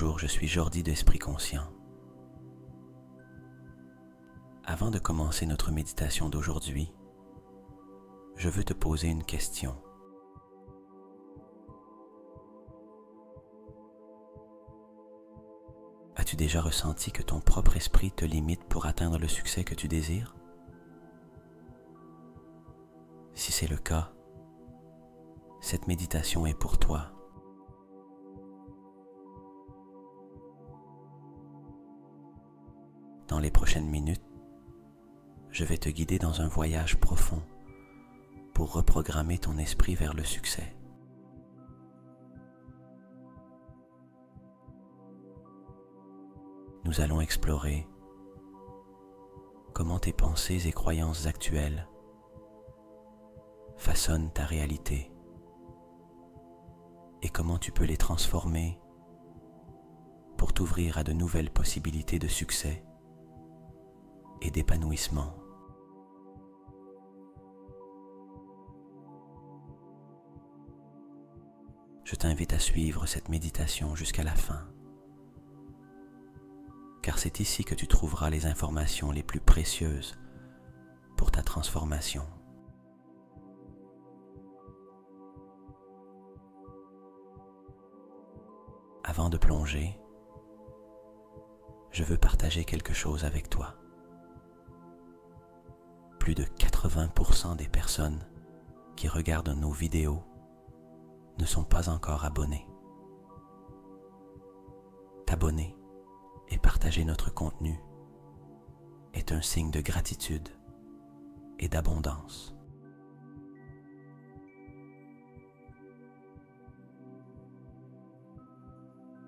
Bonjour, je suis Jordi d'Esprit Conscient. Avant de commencer notre méditation d'aujourd'hui, je veux te poser une question. As-tu déjà ressenti que ton propre esprit te limite pour atteindre le succès que tu désires? Si c'est le cas, cette méditation est pour toi. Dans les prochaines minutes, je vais te guider dans un voyage profond pour reprogrammer ton esprit vers le succès. Nous allons explorer comment tes pensées et croyances actuelles façonnent ta réalité et comment tu peux les transformer pour t'ouvrir à de nouvelles possibilités de succès et d'épanouissement. Je t'invite à suivre cette méditation jusqu'à la fin, car c'est ici que tu trouveras les informations les plus précieuses pour ta transformation. Avant de plonger, je veux partager quelque chose avec toi. Plus de 80% des personnes qui regardent nos vidéos ne sont pas encore abonnés. T'abonner et partager notre contenu est un signe de gratitude et d'abondance.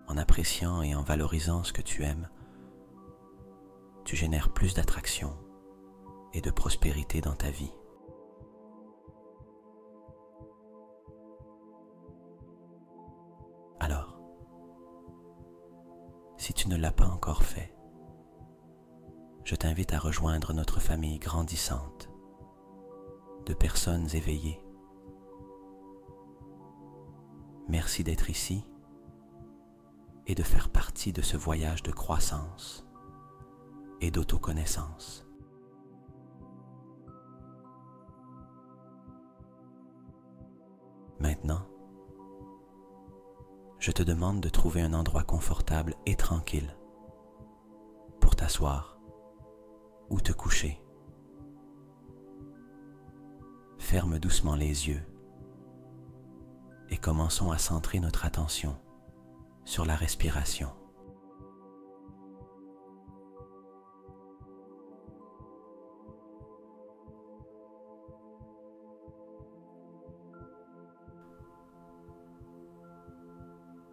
En appréciant et en valorisant ce que tu aimes, tu génères plus d'attraction et de prospérité dans ta vie. Alors, si tu ne l'as pas encore fait, je t'invite à rejoindre notre famille grandissante de personnes éveillées. Merci d'être ici et de faire partie de ce voyage de croissance et d'autoconnaissance. Maintenant, je te demande de trouver un endroit confortable et tranquille pour t'asseoir ou te coucher. Ferme doucement les yeux et commençons à centrer notre attention sur la respiration.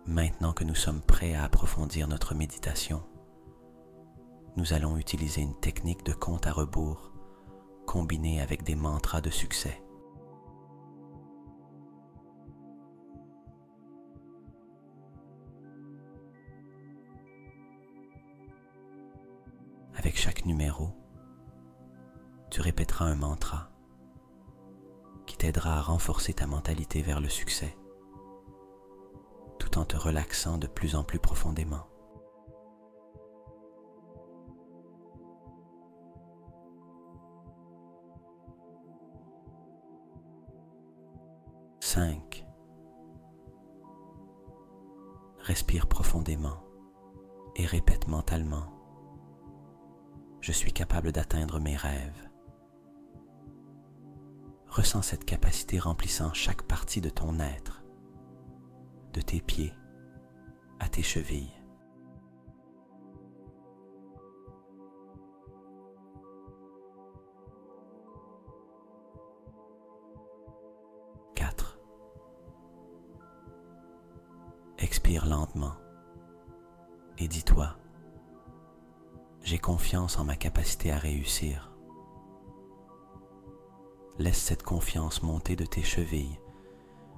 Maintenant que nous sommes prêts à approfondir notre méditation, nous allons utiliser une technique de compte à rebours combinée avec des mantras de succès. Avec chaque numéro, tu répéteras un mantra qui t'aidera à renforcer ta mentalité vers le succès, tout en te relaxant de plus en plus profondément. Cinq. Respire profondément et répète mentalement: je suis capable d'atteindre mes rêves. Ressens cette capacité remplissant chaque partie de ton être, de tes pieds à tes chevilles. 4. Expire lentement et dis-toi: j'ai confiance en ma capacité à réussir. Laisse cette confiance monter de tes chevilles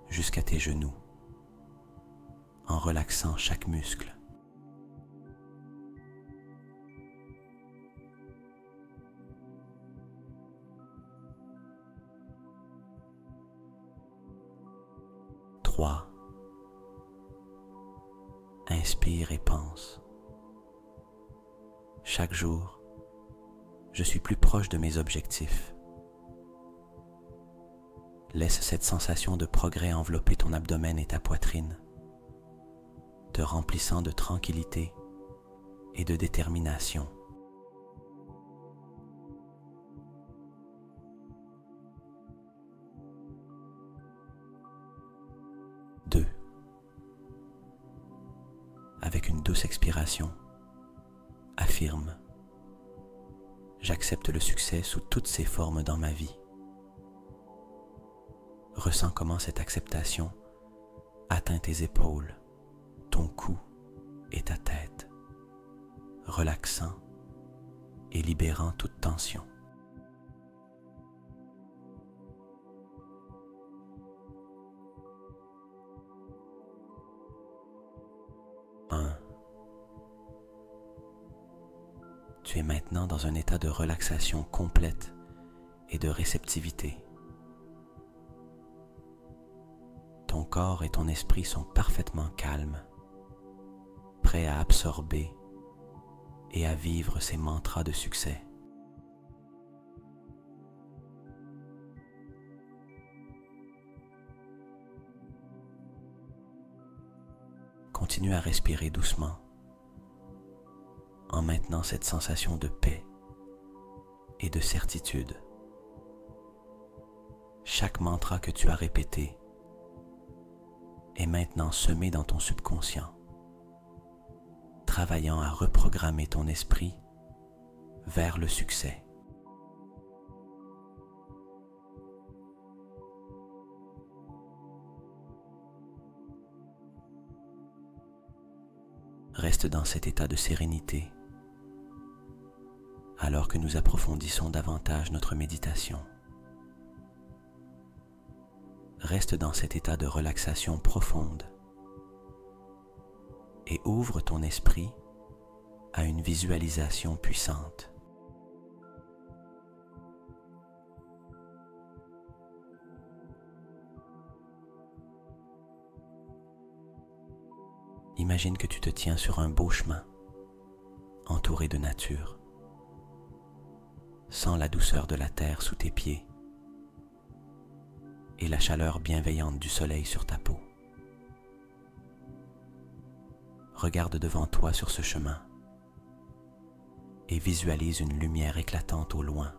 jusqu'à tes genoux, en relaxant chaque muscle. 3. inspire et pense. Chaque jour, je suis plus proche de mes objectifs. Laisse cette sensation de progrès envelopper ton abdomen et ta poitrine, te remplissant de tranquillité et de détermination. Deux. Avec une douce expiration, affirme: j'accepte le succès sous toutes ses formes dans ma vie. Ressens comment cette acceptation atteint tes épaules, ton cou et ta tête, relaxant et libérant toute tension. Tu es maintenant dans un état de relaxation complète et de réceptivité. Ton corps et ton esprit sont parfaitement calmes, prêts à absorber et à vivre ces mantras de succès. Continue à respirer doucement, en maintenant cette sensation de paix et de certitude. Chaque mantra que tu as répété est maintenant semé dans ton subconscient, travaillant à reprogrammer ton esprit vers le succès. Reste dans cet état de sérénité alors que nous approfondissons davantage notre méditation. Reste dans cet état de relaxation profonde et ouvre ton esprit à une visualisation puissante. Imagine que tu te tiens sur un beau chemin, entouré de nature. Sens la douceur de la terre sous tes pieds et la chaleur bienveillante du soleil sur ta peau. Regarde devant toi sur ce chemin et visualise une lumière éclatante au loin.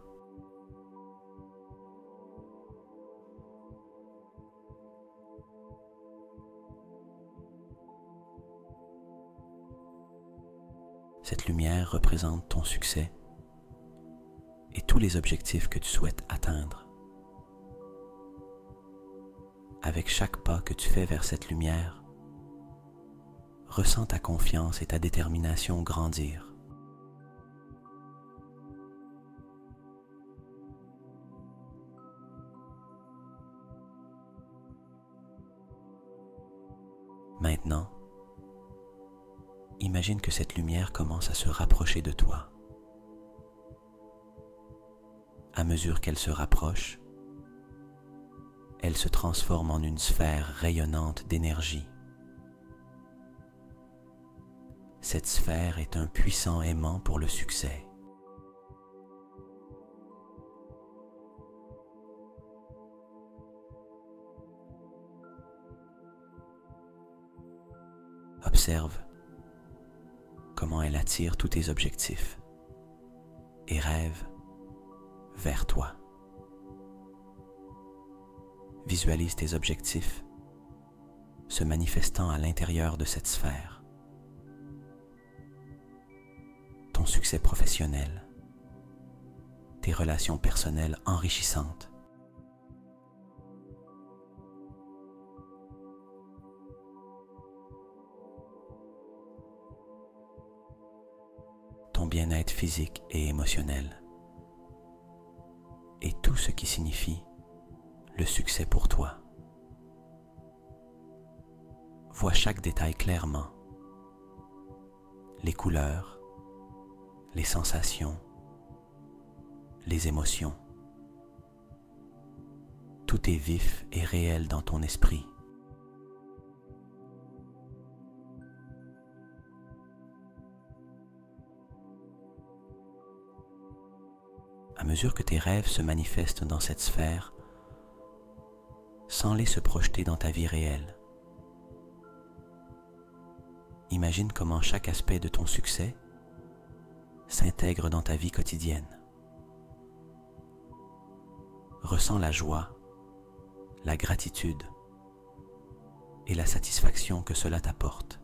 Cette lumière représente ton succès et tous les objectifs que tu souhaites atteindre. Avec chaque pas que tu fais vers cette lumière, ressens ta confiance et ta détermination grandir. Maintenant, imagine que cette lumière commence à se rapprocher de toi. À mesure qu'elle se rapproche, elle se transforme en une sphère rayonnante d'énergie. Cette sphère est un puissant aimant pour le succès. Observe comment elle attire tous tes objectifs et rêve vers toi. Visualise tes objectifs se manifestant à l'intérieur de cette sphère. Ton succès professionnel, tes relations personnelles enrichissantes, ton bien-être physique et émotionnel, et tout ce qui signifie le succès pour toi. Vois chaque détail clairement, les couleurs, les sensations, les émotions. Tout est vif et réel dans ton esprit. À mesure que tes rêves se manifestent dans cette sphère, sens-les se projeter dans ta vie réelle. Imagine comment chaque aspect de ton succès s'intègre dans ta vie quotidienne. Ressens la joie, la gratitude et la satisfaction que cela t'apporte.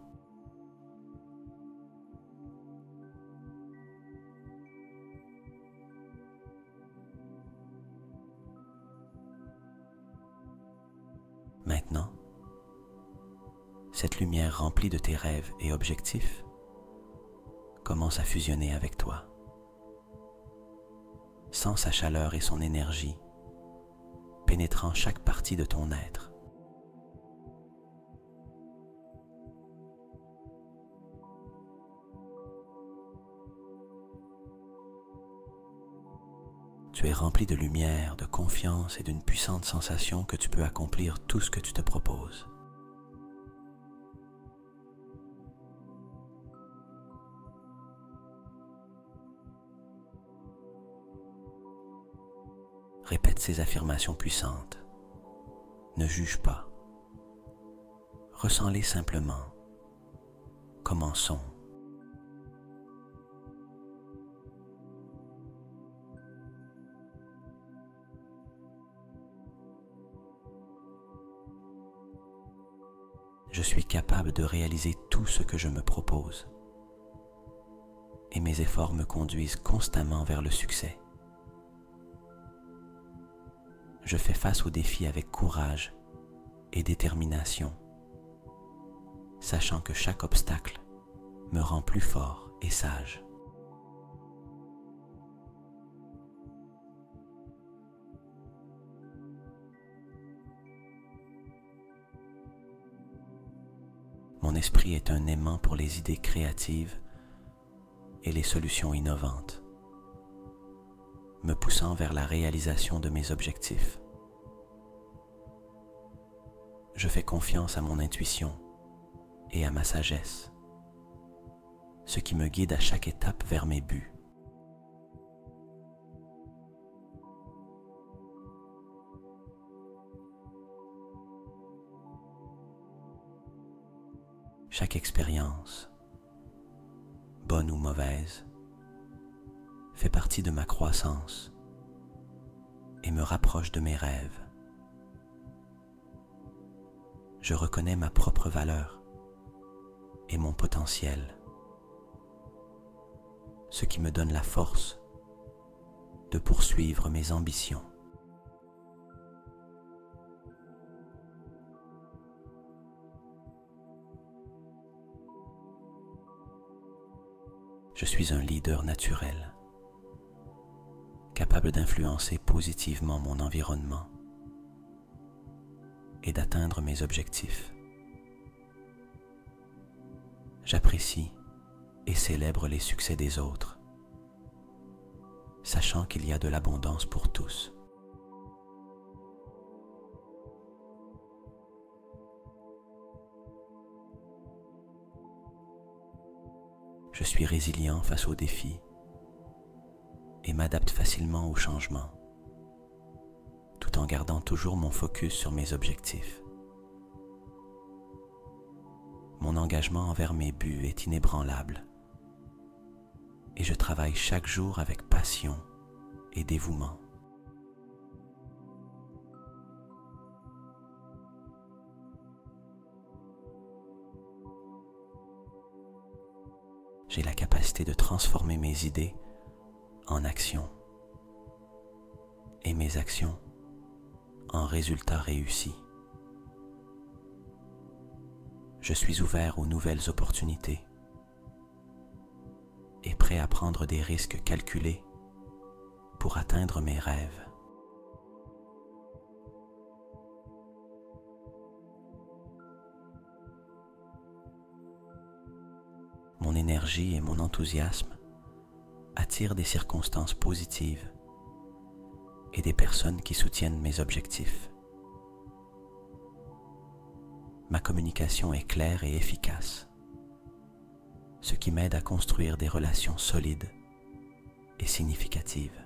Maintenant, cette lumière remplie de tes rêves et objectifs commence à fusionner avec toi. Sens sa chaleur et son énergie pénétrant chaque partie de ton être. Tu es rempli de lumière, de confiance et d'une puissante sensation que tu peux accomplir tout ce que tu te proposes. Répète ces affirmations puissantes. Ne juge pas. Ressens-les simplement. Commençons. Je suis capable de réaliser tout ce que je me propose. Et mes efforts me conduisent constamment vers le succès. Je fais face aux défis avec courage et détermination, sachant que chaque obstacle me rend plus fort et sage. Mon esprit est un aimant pour les idées créatives et les solutions innovantes, me poussant vers la réalisation de mes objectifs. Je fais confiance à mon intuition et à ma sagesse, ce qui me guide à chaque étape vers mes buts. Chaque expérience, bonne ou mauvaise, fait partie de ma croissance et me rapproche de mes rêves. Je reconnais ma propre valeur et mon potentiel, ce qui me donne la force de poursuivre mes ambitions. Je suis un leader naturel, capable d'influencer positivement mon environnement et d'atteindre mes objectifs. J'apprécie et célèbre les succès des autres, sachant qu'il y a de l'abondance pour tous. Je suis résilient face aux défis et m'adapte facilement aux changements, tout en gardant toujours mon focus sur mes objectifs. Mon engagement envers mes buts est inébranlable et je travaille chaque jour avec passion et dévouement. J'ai la capacité de transformer mes idées en actions et mes actions en résultats réussis. Je suis ouvert aux nouvelles opportunités et prêt à prendre des risques calculés pour atteindre mes rêves. Mon énergie et mon enthousiasme attirent des circonstances positives et des personnes qui soutiennent mes objectifs. Ma communication est claire et efficace, ce qui m'aide à construire des relations solides et significatives.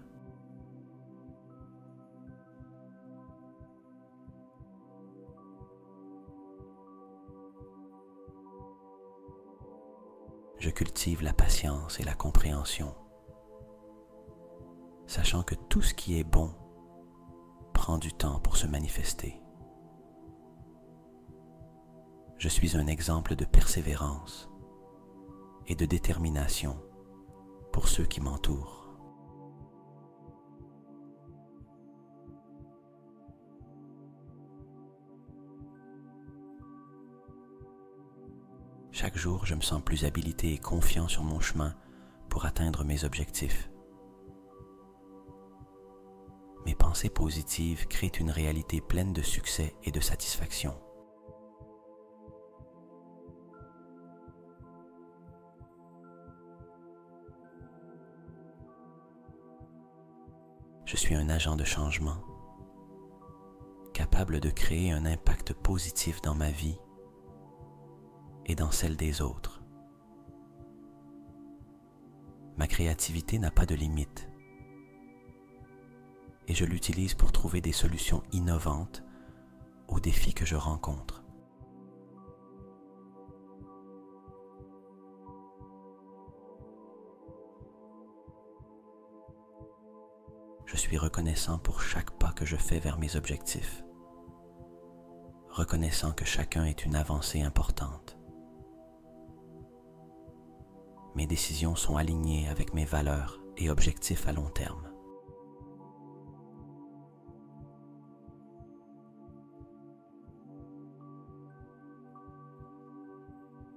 je cultive la patience et la compréhension, sachant que tout ce qui est bon prend du temps pour se manifester. Je suis un exemple de persévérance et de détermination pour ceux qui m'entourent. Chaque jour, je me sens plus habilité et confiant sur mon chemin pour atteindre mes objectifs. Mes pensées positives créent une réalité pleine de succès et de satisfaction. Je suis un agent de changement, capable de créer un impact positif dans ma vie et dans celle des autres. Ma créativité n'a pas de limite et je l'utilise pour trouver des solutions innovantes aux défis que je rencontre. Je suis reconnaissant pour chaque pas que je fais vers mes objectifs, reconnaissant que chacun est une avancée importante. Mes décisions sont alignées avec mes valeurs et objectifs à long terme.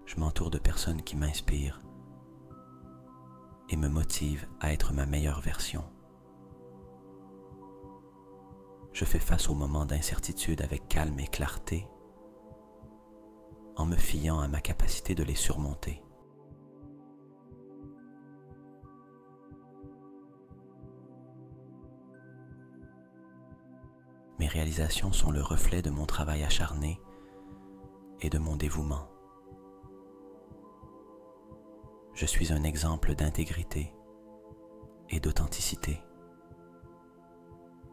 Je m'entoure de personnes qui m'inspirent et me motivent à être ma meilleure version. Je fais face aux moments d'incertitude avec calme et clarté, en me fiant à ma capacité de les surmonter. Mes réalisations sont le reflet de mon travail acharné et de mon dévouement. Je suis un exemple d'intégrité et d'authenticité,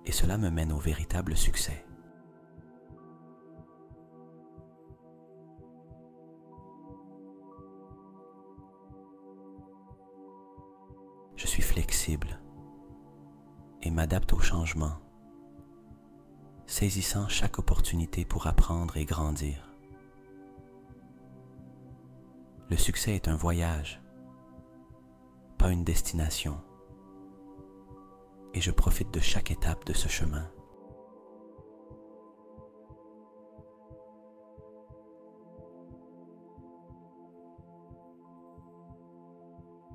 et cela me mène au véritable succès. Je suis flexible et m'adapte au changement, saisissant chaque opportunité pour apprendre et grandir. Le succès est un voyage, pas une destination, et je profite de chaque étape de ce chemin.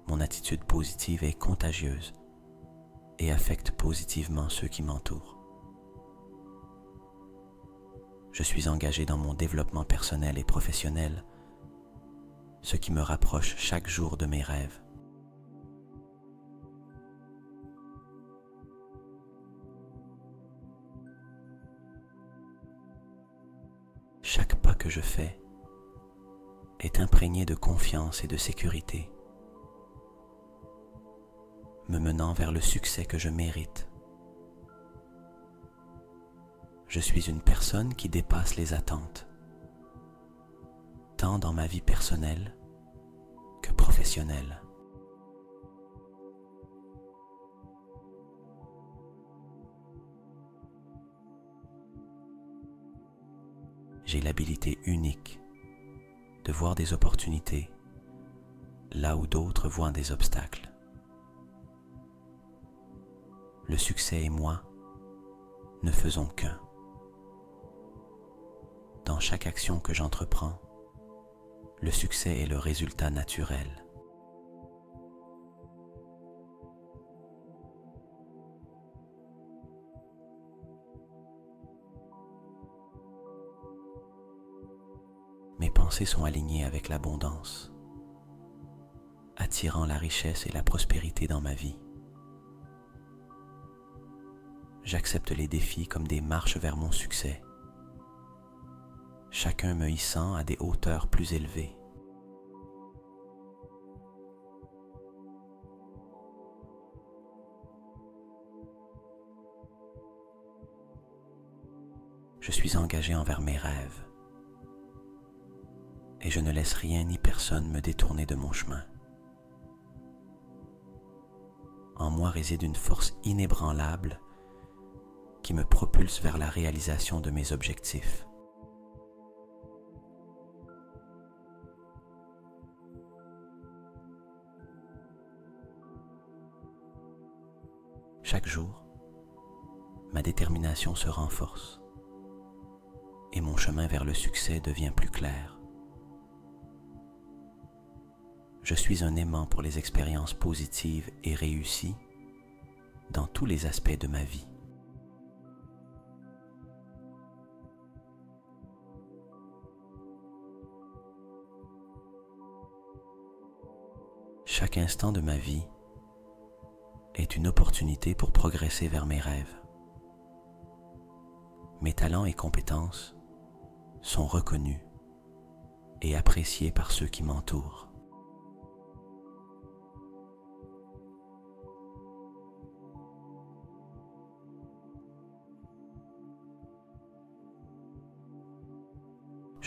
Mon attitude positive est contagieuse et affecte positivement ceux qui m'entourent. Je suis engagé dans mon développement personnel et professionnel, ce qui me rapproche chaque jour de mes rêves. Chaque pas que je fais est imprégné de confiance et de sécurité, me menant vers le succès que je mérite. Je suis une personne qui dépasse les attentes, tant dans ma vie personnelle que professionnelle. J'ai l'habilité unique de voir des opportunités là où d'autres voient des obstacles. Le succès et moi ne faisons qu'un. Dans chaque action que j'entreprends, le succès est le résultat naturel. Mes pensées sont alignées avec l'abondance, attirant la richesse et la prospérité dans ma vie. J'accepte les défis comme des marches vers mon succès, chacun me hissant à des hauteurs plus élevées. Je suis engagé envers mes rêves et je ne laisse rien ni personne me détourner de mon chemin. En moi réside une force inébranlable qui me propulse vers la réalisation de mes objectifs. Chaque jour, ma détermination se renforce et mon chemin vers le succès devient plus clair. Je suis un aimant pour les expériences positives et réussies dans tous les aspects de ma vie. Chaque instant de ma vie est une opportunité pour progresser vers mes rêves. Mes talents et compétences sont reconnus et appréciés par ceux qui m'entourent.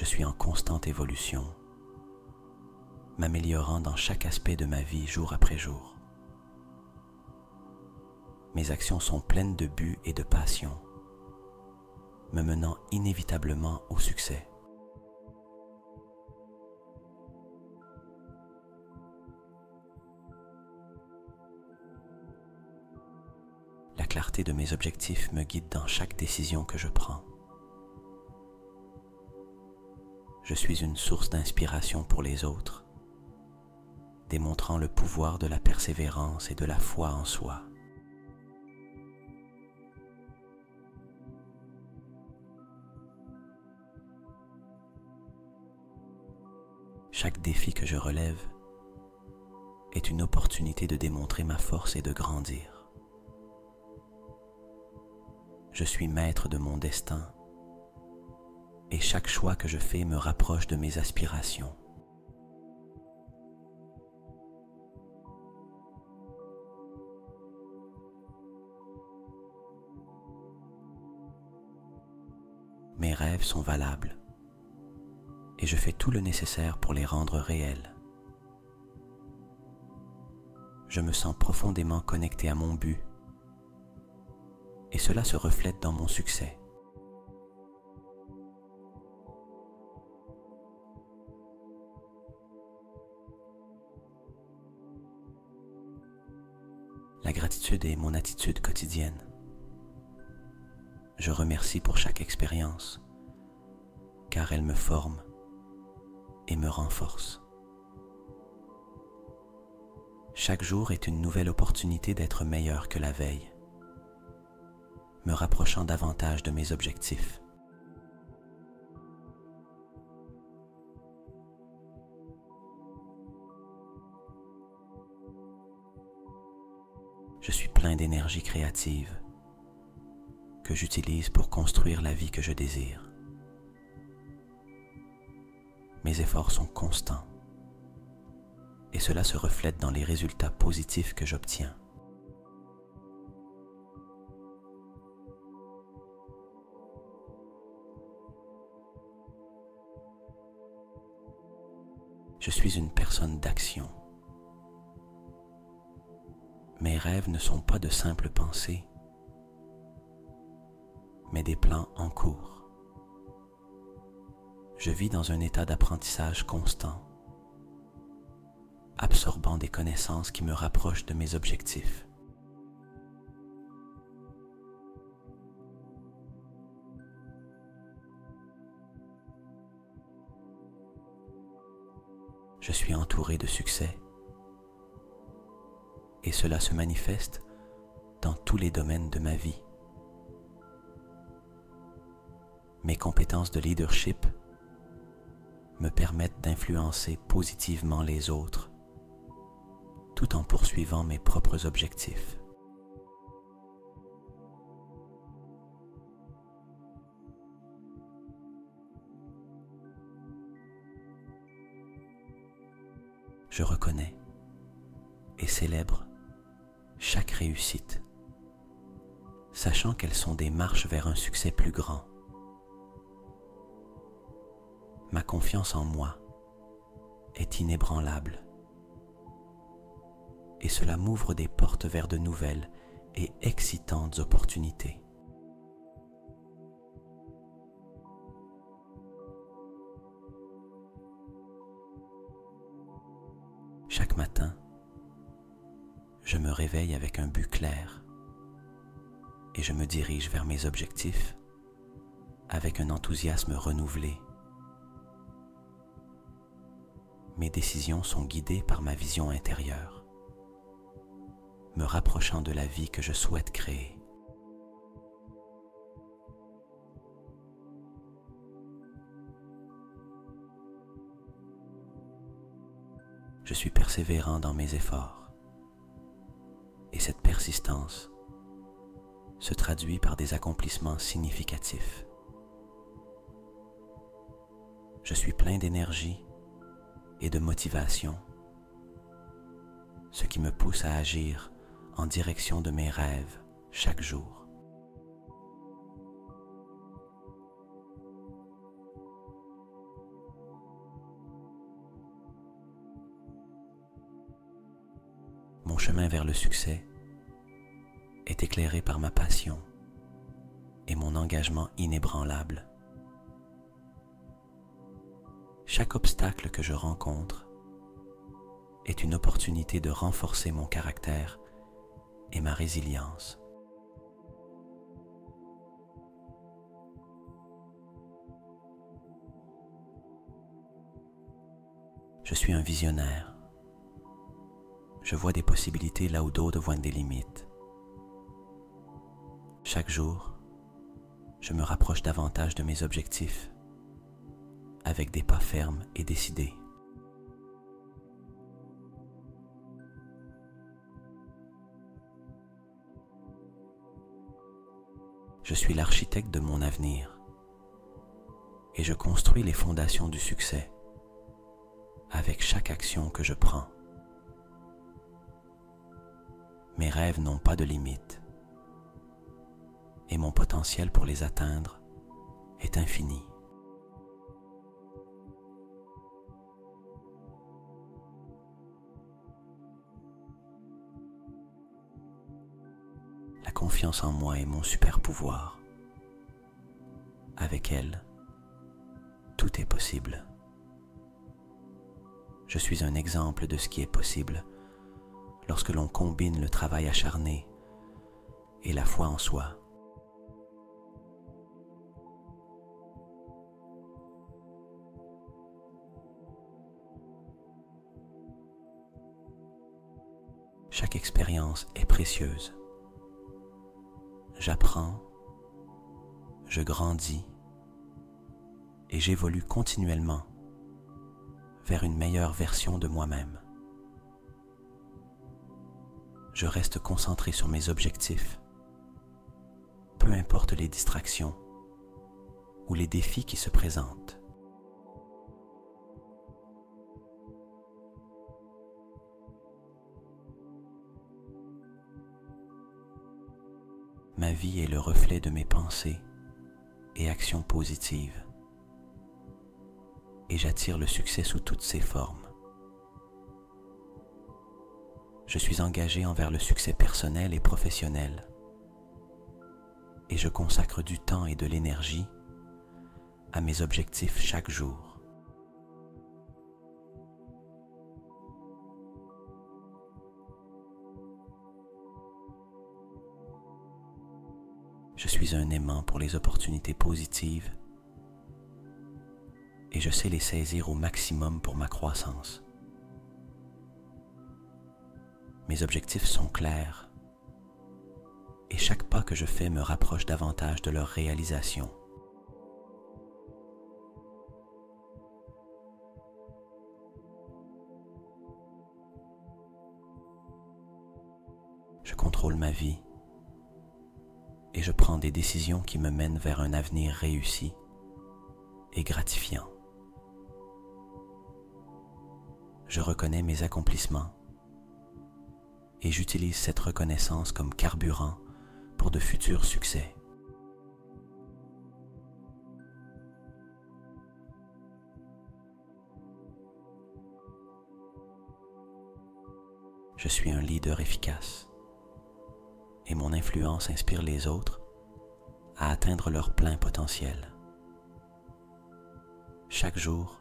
Je suis en constante évolution, m'améliorant dans chaque aspect de ma vie jour après jour. Mes actions sont pleines de but et de passion, me menant inévitablement au succès. La clarté de mes objectifs me guide dans chaque décision que je prends. Je suis une source d'inspiration pour les autres, démontrant le pouvoir de la persévérance et de la foi en soi. Chaque défi que je relève est une opportunité de démontrer ma force et de grandir. Je suis maître de mon destin et chaque choix que je fais me rapproche de mes aspirations. Mes rêves sont valables et je fais tout le nécessaire pour les rendre réels. Je me sens profondément connecté à mon but et cela se reflète dans mon succès. La gratitude est mon attitude quotidienne. Je remercie pour chaque expérience, car elle me forme et me renforce. Chaque jour est une nouvelle opportunité d'être meilleur que la veille, me rapprochant davantage de mes objectifs. Je suis plein d'énergie créative que j'utilise pour construire la vie que je désire. Mes efforts sont constants et cela se reflète dans les résultats positifs que j'obtiens. Je suis une personne d'action. Mes rêves ne sont pas de simples pensées, mais des plans en cours. Je vis dans un état d'apprentissage constant, absorbant des connaissances qui me rapprochent de mes objectifs. Je suis entouré de succès et cela se manifeste dans tous les domaines de ma vie. Mes compétences de leadership me permettent d'influencer positivement les autres tout en poursuivant mes propres objectifs. Je reconnais et célèbre chaque réussite, sachant qu'elles sont des marches vers un succès plus grand. Ma confiance en moi est inébranlable. Et cela m'ouvre des portes vers de nouvelles et excitantes opportunités. Chaque matin, je me réveille avec un but clair et je me dirige vers mes objectifs avec un enthousiasme renouvelé. Mes décisions sont guidées par ma vision intérieure, me rapprochant de la vie que je souhaite créer. Je suis persévérant dans mes efforts et cette persistance se traduit par des accomplissements significatifs. Je suis plein d'énergie et de motivation, ce qui me pousse à agir en direction de mes rêves chaque jour. Mon chemin vers le succès est éclairé par ma passion et mon engagement inébranlable. Chaque obstacle que je rencontre est une opportunité de renforcer mon caractère et ma résilience. Je suis un visionnaire. Je vois des possibilités là où d'autres voient des limites. Chaque jour, je me rapproche davantage de mes objectifs avec des pas fermes et décidés. Je suis l'architecte de mon avenir et je construis les fondations du succès avec chaque action que je prends. Mes rêves n'ont pas de limite et mon potentiel pour les atteindre est infini. La confiance en moi est mon super pouvoir. Avec elle, tout est possible. Je suis un exemple de ce qui est possible lorsque l'on combine le travail acharné et la foi en soi. Chaque expérience est précieuse. J'apprends, je grandis et j'évolue continuellement vers une meilleure version de moi-même. Je reste concentré sur mes objectifs, peu importe les distractions ou les défis qui se présentent. Ma vie est le reflet de mes pensées et actions positives, et j'attire le succès sous toutes ses formes. Je suis engagé envers le succès personnel et professionnel, et je consacre du temps et de l'énergie à mes objectifs chaque jour. Je suis un aimant pour les opportunités positives et je sais les saisir au maximum pour ma croissance. Mes objectifs sont clairs et chaque pas que je fais me rapproche davantage de leur réalisation. Je contrôle ma vie et je prends des décisions qui me mènent vers un avenir réussi et gratifiant. Je reconnais mes accomplissements et j'utilise cette reconnaissance comme carburant pour de futurs succès. Je suis un leader efficace et mon influence inspire les autres à atteindre leur plein potentiel. Chaque jour,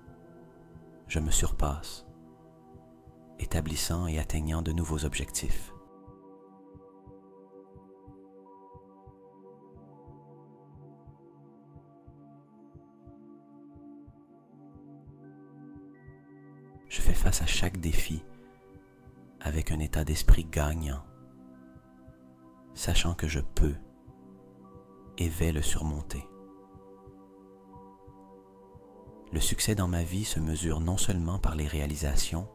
je me surpasse, établissant et atteignant de nouveaux objectifs. Je fais face à chaque défi avec un état d'esprit gagnant, sachant que je peux et vais le surmonter. Le succès dans ma vie se mesure non seulement par les réalisations,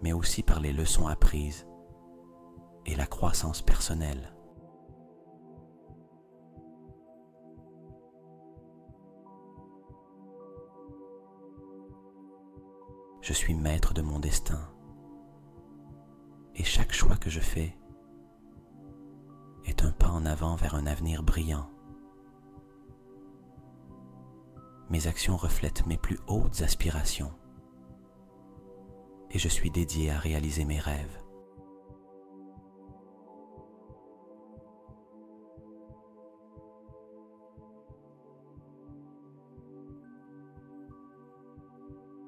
mais aussi par les leçons apprises et la croissance personnelle. Je suis maître de mon destin et chaque choix que je fais est un pas en avant vers un avenir brillant. Mes actions reflètent mes plus hautes aspirations et je suis dédié à réaliser mes rêves.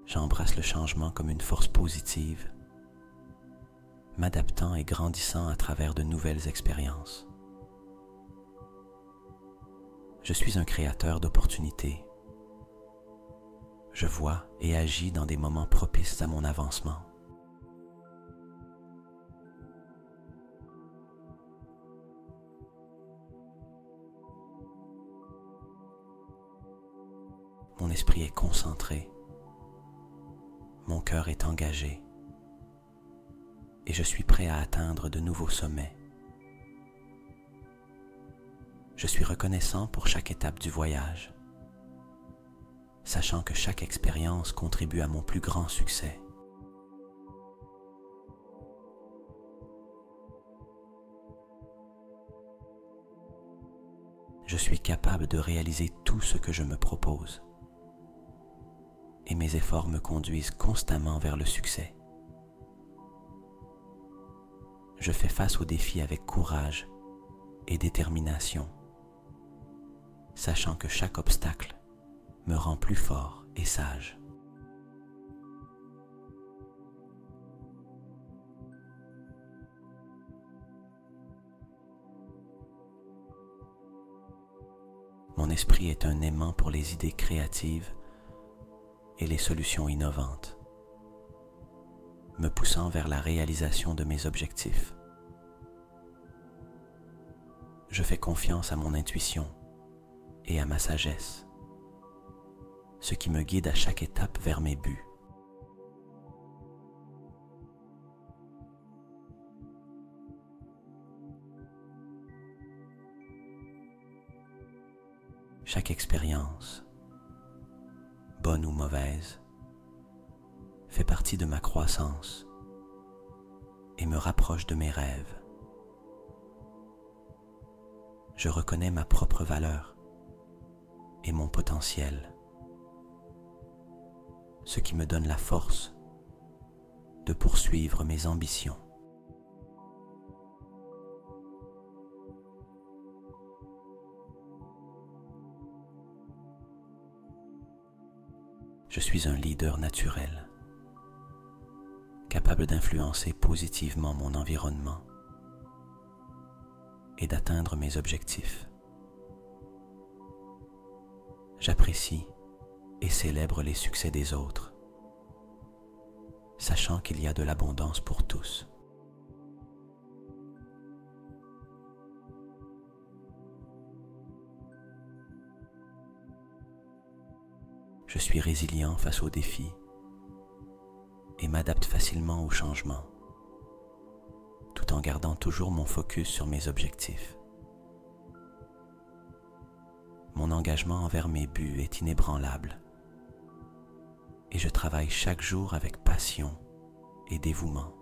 J'embrasse le changement comme une force positive, m'adaptant et grandissant à travers de nouvelles expériences. Je suis un créateur d'opportunités. Je vois et agis dans des moments propices à mon avancement. Mon esprit est concentré, mon cœur est engagé et je suis prêt à atteindre de nouveaux sommets. Je suis reconnaissant pour chaque étape du voyage, sachant que chaque expérience contribue à mon plus grand succès. Je suis capable de réaliser tout ce que je me propose et mes efforts me conduisent constamment vers le succès. Je fais face aux défis avec courage et détermination, sachant que chaque obstacle me rend plus fort et sage. Mon esprit est un aimant pour les idées créatives et les solutions innovantes, me poussant vers la réalisation de mes objectifs. Je fais confiance à mon intuition et à ma sagesse, ce qui me guide à chaque étape vers mes buts. Chaque expérience, bonne ou mauvaise, fait partie de ma croissance et me rapproche de mes rêves. Je reconnais ma propre valeur et mon potentiel, ce qui me donne la force de poursuivre mes ambitions. Je suis un leader naturel, capable d'influencer positivement mon environnement et d'atteindre mes objectifs. J'apprécie et célèbre les succès des autres, sachant qu'il y a de l'abondance pour tous. Je suis résilient face aux défis et m'adapte facilement aux changements, tout en gardant toujours mon focus sur mes objectifs. Mon engagement envers mes buts est inébranlable et je travaille chaque jour avec passion et dévouement.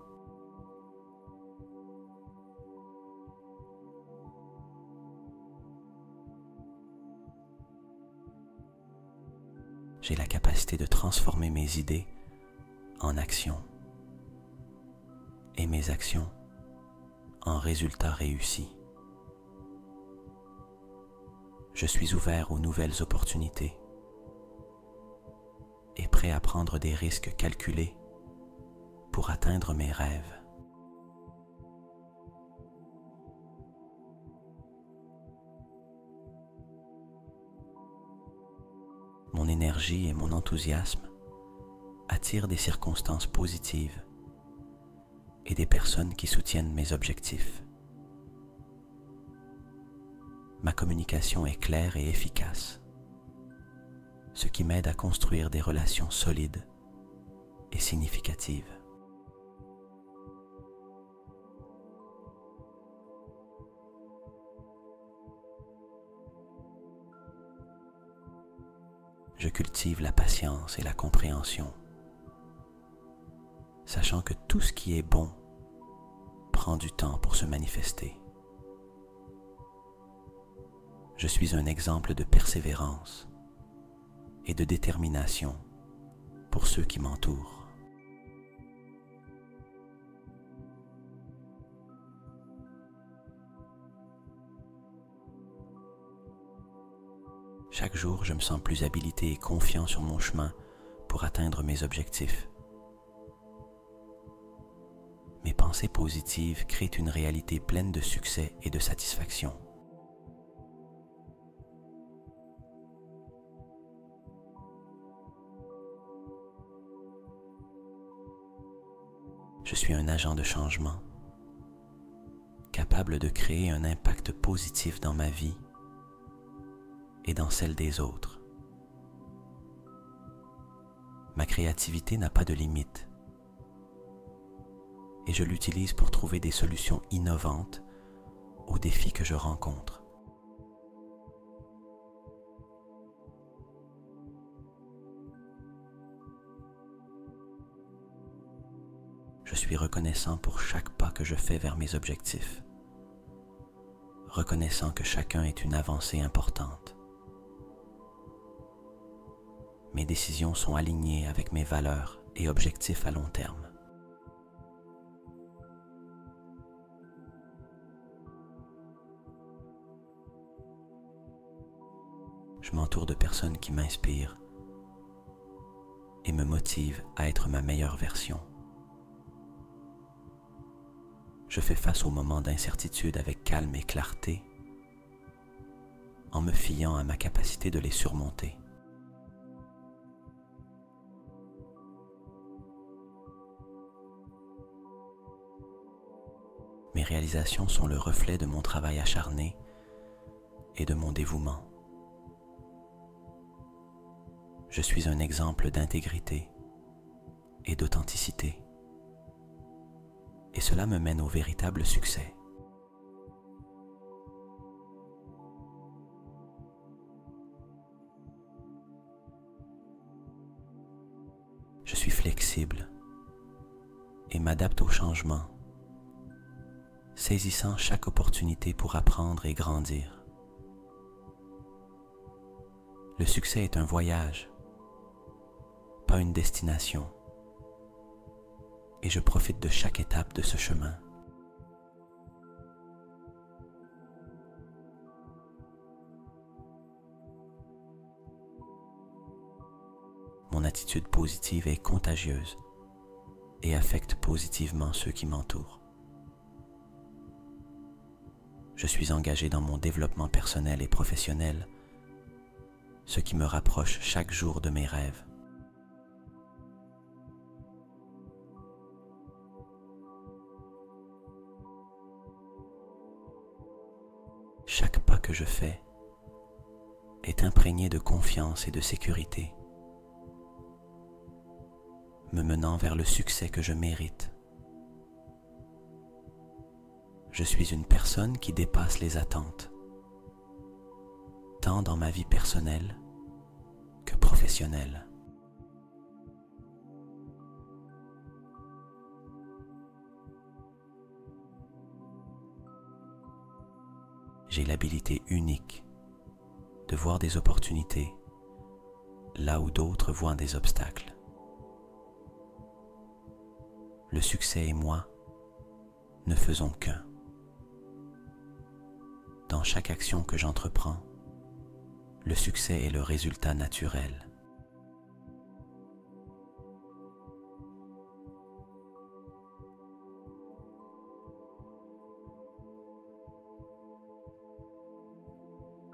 J'ai la capacité de transformer mes idées en action, et mes actions en résultats réussis. Je suis ouvert aux nouvelles opportunités et prêt à prendre des risques calculés pour atteindre mes rêves. Mon énergie et mon enthousiasme attirent des circonstances positives et des personnes qui soutiennent mes objectifs. Ma communication est claire et efficace, ce qui m'aide à construire des relations solides et significatives. Je cultive la patience et la compréhension, sachant que tout ce qui est bon prend du temps pour se manifester. Je suis un exemple de persévérance et de détermination pour ceux qui m'entourent. Chaque jour, je me sens plus habilité et confiant sur mon chemin pour atteindre mes objectifs. Mes pensées positives créent une réalité pleine de succès et de satisfaction. Je suis un agent de changement, capable de créer un impact positif dans ma vie et dans celle des autres. Ma créativité n'a pas de limite et je l'utilise pour trouver des solutions innovantes aux défis que je rencontre. Je suis reconnaissant pour chaque pas que je fais vers mes objectifs, reconnaissant que chacun est une avancée importante. Mes décisions sont alignées avec mes valeurs et objectifs à long terme. Je m'entoure de personnes qui m'inspirent et me motivent à être ma meilleure version. Je fais face aux moments d'incertitude avec calme et clarté, en me fiant à ma capacité de les surmonter. Mes réalisations sont le reflet de mon travail acharné et de mon dévouement. Je suis un exemple d'intégrité et d'authenticité. Et cela me mène au véritable succès. Je suis flexible et m'adapte au changement, saisissant chaque opportunité pour apprendre et grandir. Le succès est un voyage, pas une destination. Et je profite de chaque étape de ce chemin. Mon attitude positive est contagieuse et affecte positivement ceux qui m'entourent. Je suis engagé dans mon développement personnel et professionnel, ce qui me rapproche chaque jour de mes rêves. Chaque pas que je fais est imprégné de confiance et de sécurité, me menant vers le succès que je mérite. Je suis une personne qui dépasse les attentes, tant dans ma vie personnelle que professionnelle. J'ai l'habilité unique de voir des opportunités là où d'autres voient des obstacles. Le succès et moi ne faisons qu'un. Dans chaque action que j'entreprends, le succès est le résultat naturel.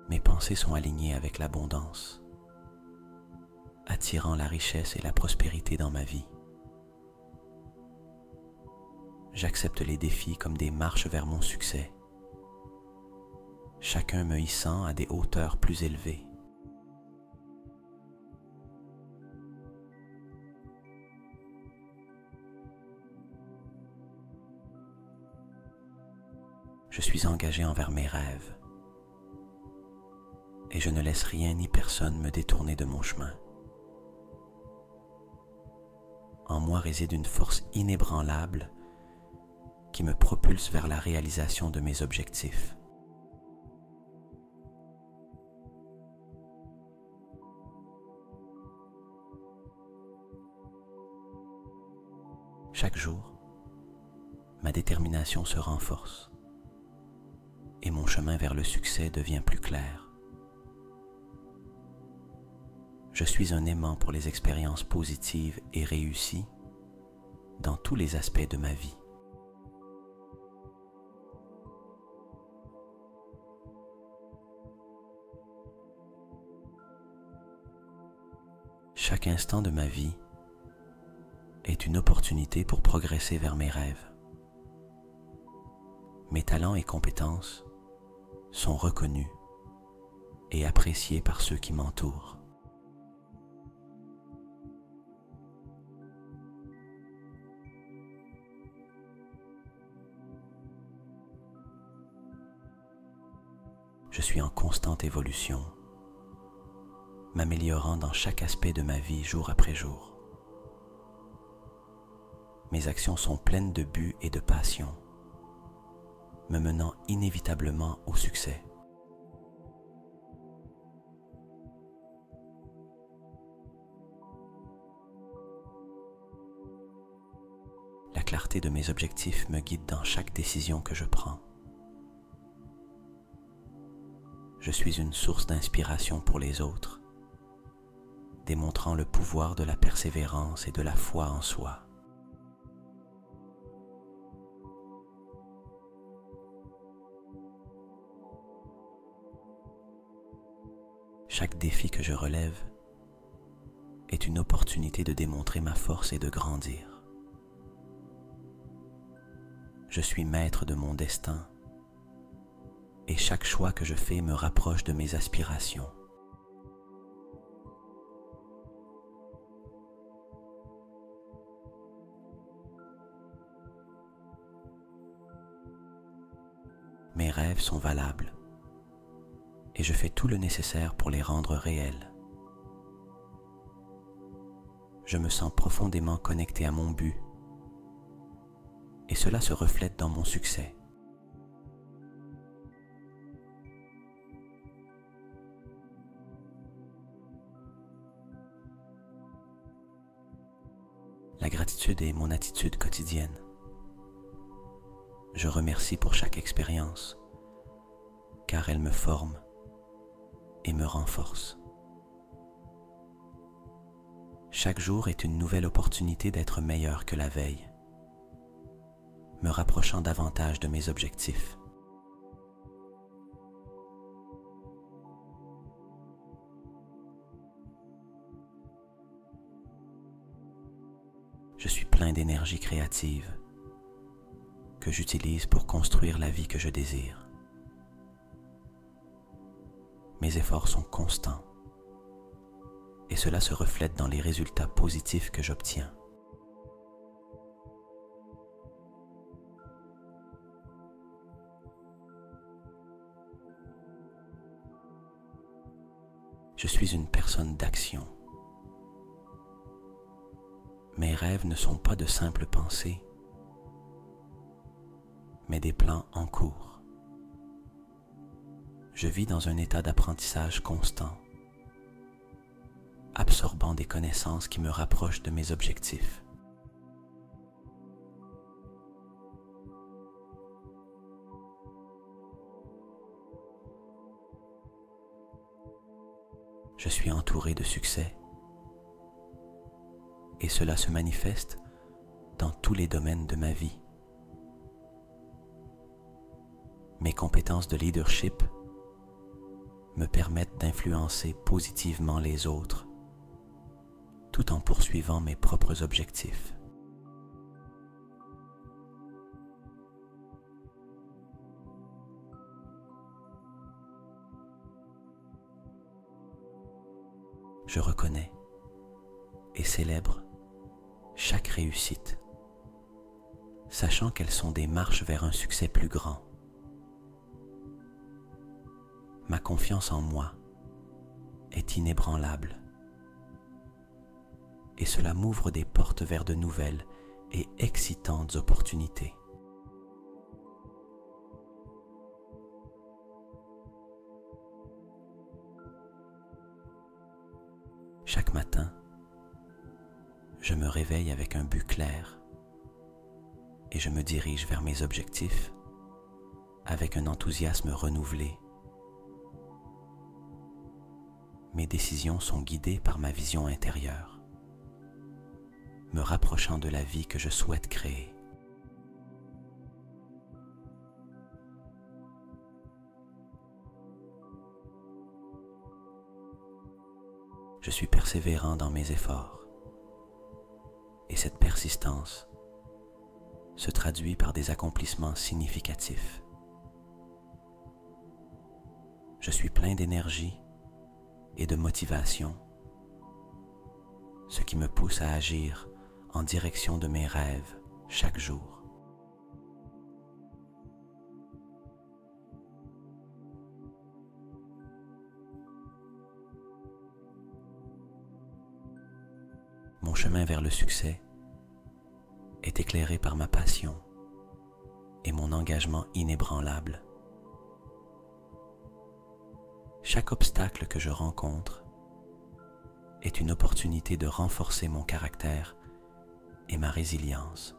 Mes pensées sont alignées avec l'abondance, attirant la richesse et la prospérité dans ma vie. J'accepte les défis comme des marches vers mon succès, chacun me hissant à des hauteurs plus élevées. Je suis engagé envers mes rêves et je ne laisse rien ni personne me détourner de mon chemin. En moi réside une force inébranlable qui me propulse vers la réalisation de mes objectifs. Chaque jour, ma détermination se renforce et mon chemin vers le succès devient plus clair. Je suis un aimant pour les expériences positives et réussies dans tous les aspects de ma vie. Chaque instant de ma vie est une opportunité pour progresser vers mes rêves. Mes talents et compétences sont reconnus et appréciés par ceux qui m'entourent. Je suis en constante évolution, m'améliorant dans chaque aspect de ma vie jour après jour. Mes actions sont pleines de but et de passion, me menant inévitablement au succès. La clarté de mes objectifs me guide dans chaque décision que je prends. Je suis une source d'inspiration pour les autres, démontrant le pouvoir de la persévérance et de la foi en soi. Chaque défi que je relève est une opportunité de démontrer ma force et de grandir. Je suis maître de mon destin et chaque choix que je fais me rapproche de mes aspirations. Mes rêves sont valables et je fais tout le nécessaire pour les rendre réels. Je me sens profondément connecté à mon but et cela se reflète dans mon succès. La gratitude est mon attitude quotidienne. Je remercie pour chaque expérience, car elle me forme et me renforce. Chaque jour est une nouvelle opportunité d'être meilleur que la veille, me rapprochant davantage de mes objectifs. Je suis plein d'énergie créative que j'utilise pour construire la vie que je désire. Mes efforts sont constants et cela se reflète dans les résultats positifs que j'obtiens. Je suis une personne d'action. Mes rêves ne sont pas de simples pensées, mais des plans en cours. Je vis dans un état d'apprentissage constant, absorbant des connaissances qui me rapprochent de mes objectifs. Je suis entouré de succès et cela se manifeste dans tous les domaines de ma vie. Mes compétences de leadership me permettent d'influencer positivement les autres tout en poursuivant mes propres objectifs. Je reconnais et célèbre chaque réussite, sachant qu'elles sont des marches vers un succès plus grand. Ma confiance en moi est inébranlable et cela m'ouvre des portes vers de nouvelles et excitantes opportunités. Chaque matin, je me réveille avec un but clair et je me dirige vers mes objectifs avec un enthousiasme renouvelé. Mes décisions sont guidées par ma vision intérieure, me rapprochant de la vie que je souhaite créer. Je suis persévérant dans mes efforts et cette persistance se traduit par des accomplissements significatifs. Je suis plein d'énergie et de motivation, ce qui me pousse à agir en direction de mes rêves chaque jour. Mon chemin vers le succès est éclairé par ma passion et mon engagement inébranlable. Chaque obstacle que je rencontre est une opportunité de renforcer mon caractère et ma résilience.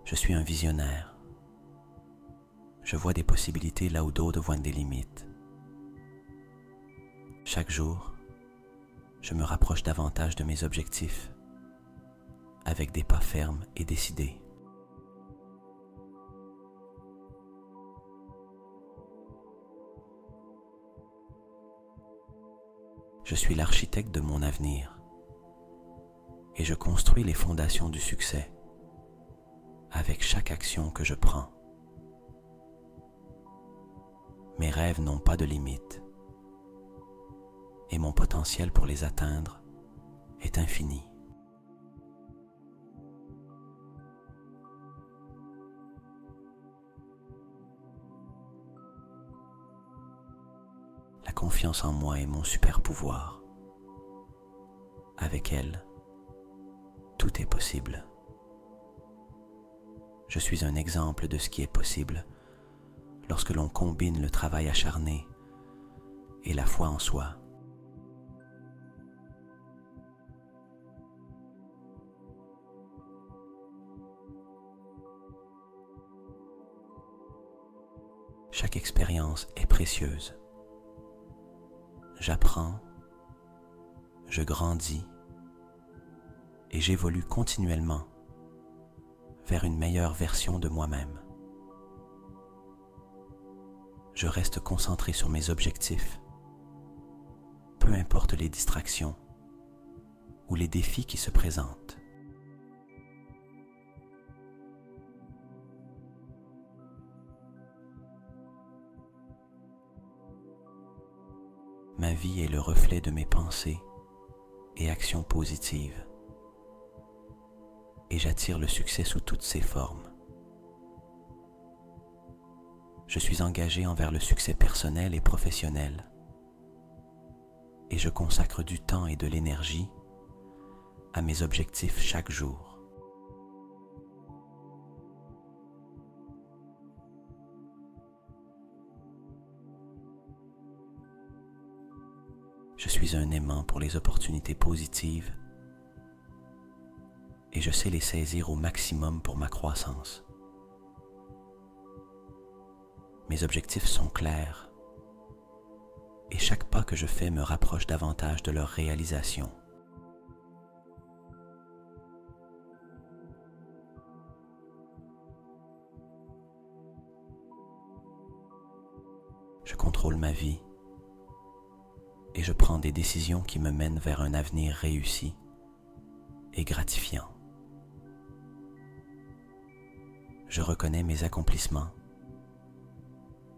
Je suis un visionnaire. Je vois des possibilités là où d'autres voient des limites. Chaque jour, je me rapproche davantage de mes objectifs avec des pas fermes et décidés. Je suis l'architecte de mon avenir et je construis les fondations du succès avec chaque action que je prends. Mes rêves n'ont pas de limite et mon potentiel pour les atteindre est infini. La confiance en moi est mon super pouvoir. Avec elle, tout est possible. Je suis un exemple de ce qui est possible lorsque l'on combine le travail acharné et la foi en soi. Chaque expérience est précieuse. J'apprends, je grandis et j'évolue continuellement vers une meilleure version de moi-même. Je reste concentré sur mes objectifs, peu importe les distractions ou les défis qui se présentent. Ma vie est le reflet de mes pensées et actions positives, et j'attire le succès sous toutes ses formes. Je suis engagé envers le succès personnel et professionnel, et je consacre du temps et de l'énergie à mes objectifs chaque jour. Je suis un aimant pour les opportunités positives et je sais les saisir au maximum pour ma croissance. Mes objectifs sont clairs et chaque pas que je fais me rapproche davantage de leur réalisation. Je contrôle ma vie et je prends des décisions qui me mènent vers un avenir réussi et gratifiant. Je reconnais mes accomplissements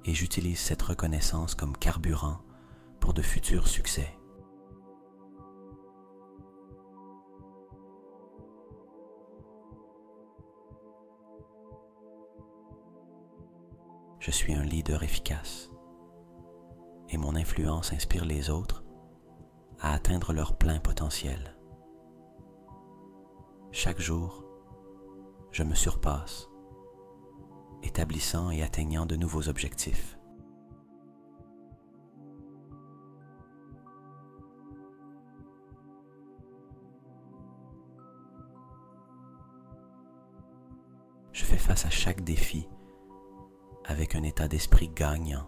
et j'utilise cette reconnaissance comme carburant pour de futurs succès. Je suis un leader efficace et mon influence inspire les autres à atteindre leur plein potentiel. Chaque jour, je me surpasse, établissant et atteignant de nouveaux objectifs. Je fais face à chaque défi avec un état d'esprit gagnant,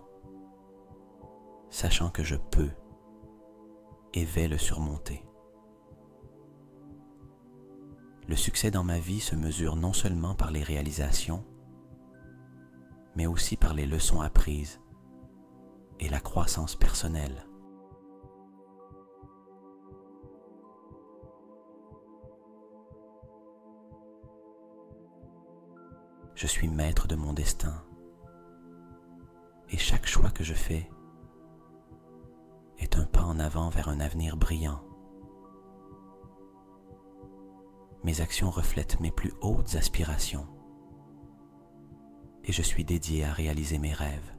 sachant que je peux et vais le surmonter. Le succès dans ma vie se mesure non seulement par les réalisations, mais aussi par les leçons apprises et la croissance personnelle. Je suis maître de mon destin et chaque choix que je fais est un pas en avant vers un avenir brillant. Mes actions reflètent mes plus hautes aspirations et je suis dédié à réaliser mes rêves.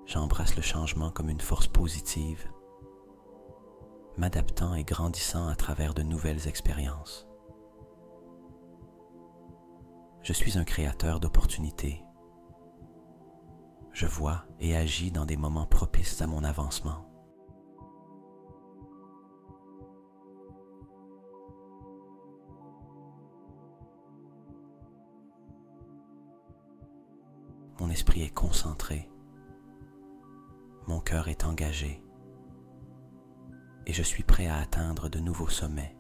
J'embrasse le changement comme une force positive, m'adaptant et grandissant à travers de nouvelles expériences. Je suis un créateur d'opportunités. Je vois et agis dans des moments propices à mon avancement. Mon esprit est concentré, mon cœur est engagé et je suis prêt à atteindre de nouveaux sommets.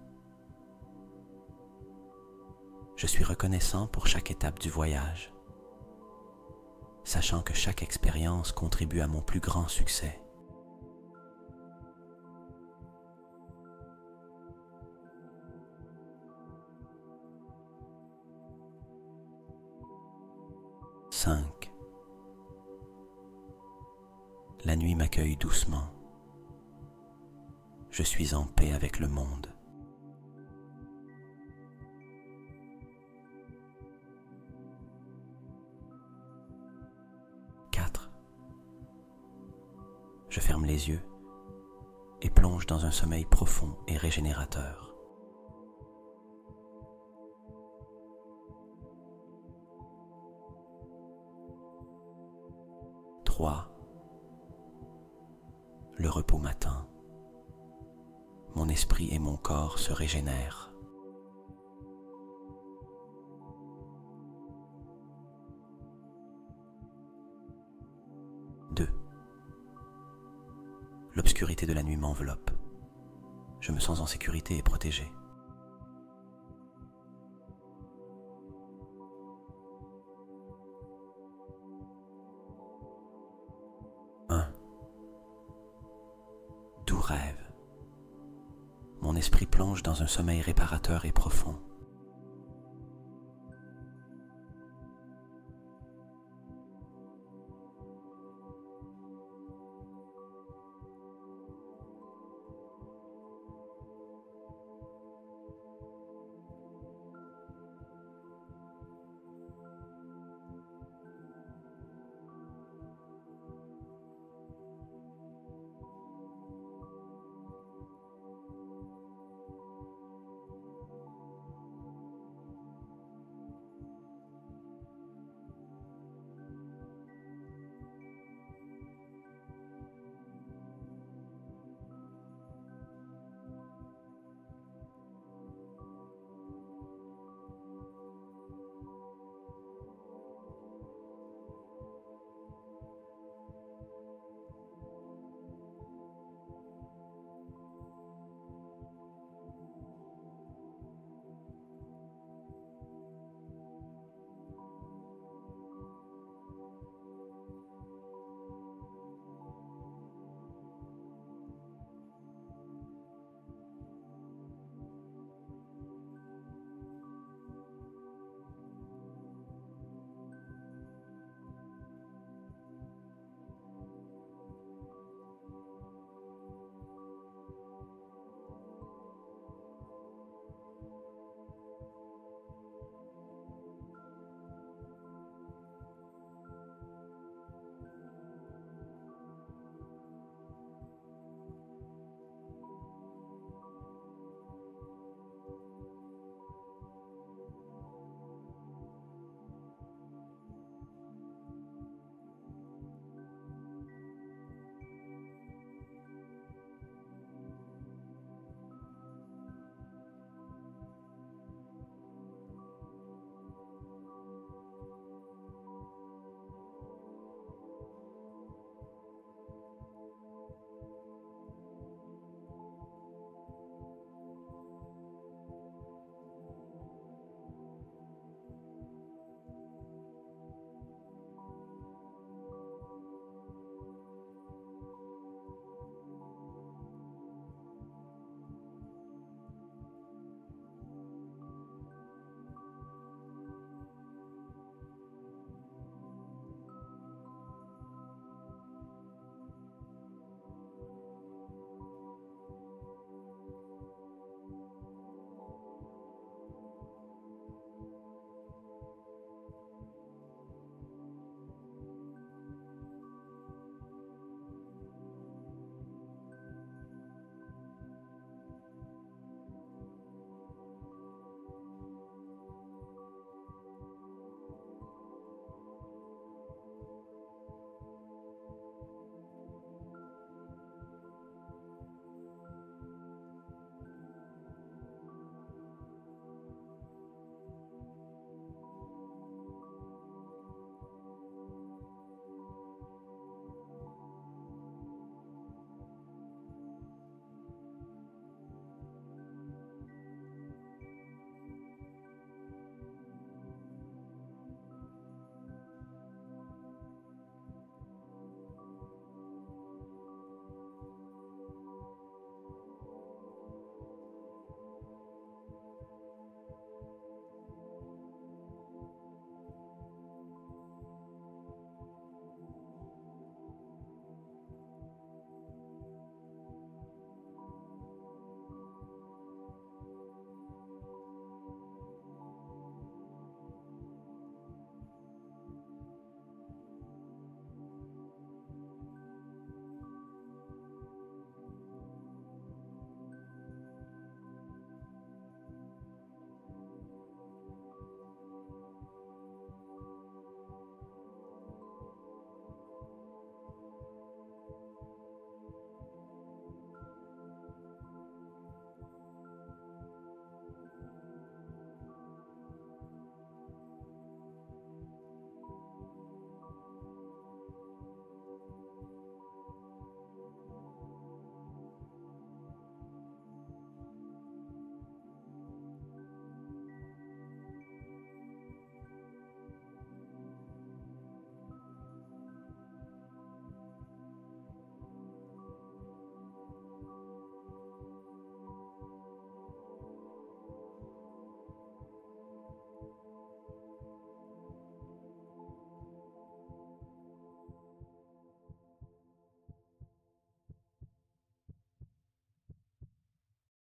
Je suis reconnaissant pour chaque étape du voyage, sachant que chaque expérience contribue à mon plus grand succès. La nuit m'accueille doucement. Je suis en paix avec le monde. 4. Je ferme les yeux et plonge dans un sommeil profond et régénérateur. 3. Le repos m'attend. Mon esprit et mon corps se régénèrent. 2. L'obscurité de la nuit m'enveloppe. Je me sens en sécurité et protégé. 1. Doux rêve. Mon esprit plonge dans un sommeil réparateur et profond.